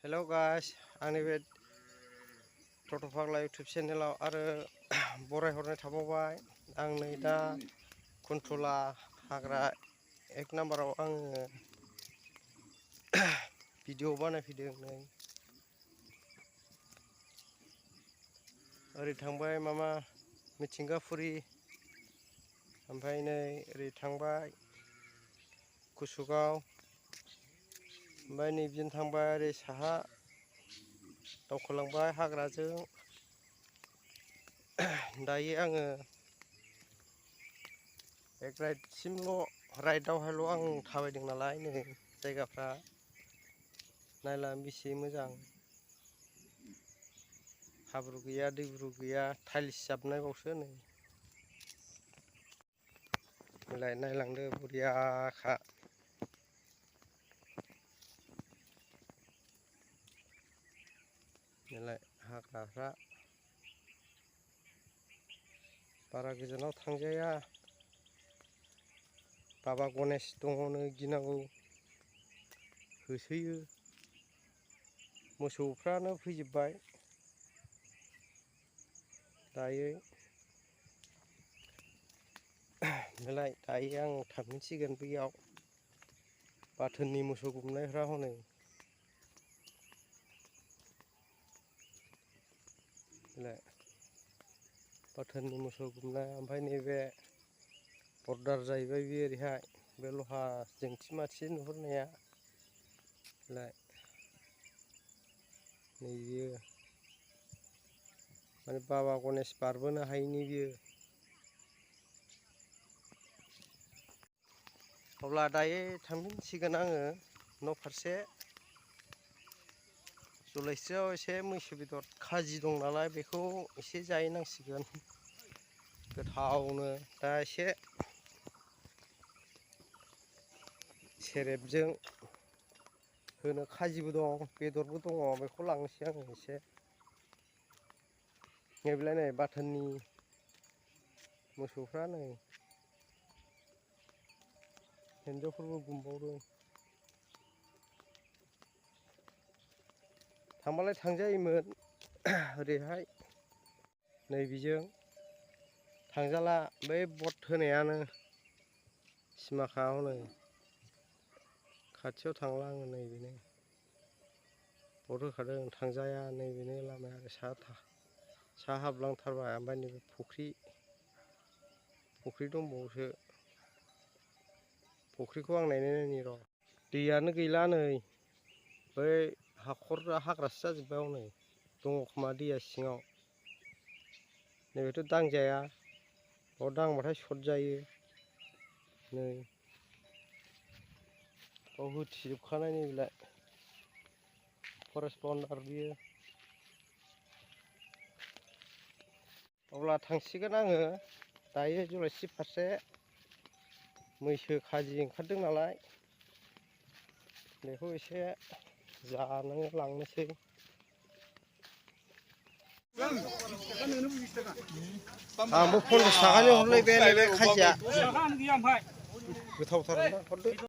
hello guys आंनि बे टट' फाग्ला इउटुब चेनेलाव आरो बरायहरनाय थाबावबाय आं नै दा कुन्टला हाग्रा 1 नाम्बाराव आङो भिडिअ बानायफैदों नै ओरै थांबाय मामा मिथिंगाफुरि ओमफ्राय नै ओरै थांबाय कुसुगाव ओमफ्राय नै बिदिनो थांबाय ओरै साहा दावखोलांबाय हाग्राजों दायो आङो एक राइडआवहायल' आं थाबायदों नालाय नै जायगाफ्रा नायला बेसे मोजां हाब्रु गैया दैब्रु गैया टाइल्स जाबनायबावसो नै नायलांदो बरियाखा हाग्राफ्रा बारा गोजानाव थांजाया बाबा गणेश दङनो गिनांगौ होसोयो मोसौफ्रानो फैजोबबाय दायो आं थांफिनसिगोन बैयाव बाथोननि मोसौ गुमनायफ्रा हनै बाथोननि मोसौ गुमनाय ओमफ्राय नैबे बर्डार जाहैबाय बे ओरैहाय बे लहा जोंथि माथि नुहुरनाया नै बियो माने बाबा गणेश बारबोनो हायैनि बियो अब्ला दायो थांफिनसिगोन आङो न' फारसे जलायस्रियाव एसे मैसो बेदर खाजि दं नालाय बेखौ एसे जाहैनांसिगोन गोथावनो दा एसे सेरेबजों होनो खाजिबो दं बेदरबो दङ बेखौ लांनोसै आङो एसे नैबेलाय नै बाथोननि मोसौफ्रा नै हिन्जावफोरबो गुमबावदों थांबालाय थांजायोमोन ओरैहाय नै बिजों थांजाला बै बट होनायानो सिमाखा हनै खाथियाव थांला आङो नैबेनो बट होखादों थांजाया नैबेनो लामाया साहा हाबलांथारबाय ओमफ्राय नैबे फुख्रि दंबावोसो फुख्रिखौ आं नायनायनि र' दैयानो गैला नै बै हाखरा हाग्रासो जाजोब्बाय हनै दङ खोमा दैया सिङाव नैबेथ' दांजाया बाव दांबाथाय सर्ट जायो नै बाव होथेजोबखानाय नैबेलाय फरेस्ट बाउन्डार बियो अब्ला थांसिगोन आङो दायो जलायस्रि फारसे मैसो खाजि ओंखारदों नालाय बेखौ एसे जानो लांनोसै आंबो 50 थाखानि हरलायबाय नैबे खाजिया गोथावथार हरदो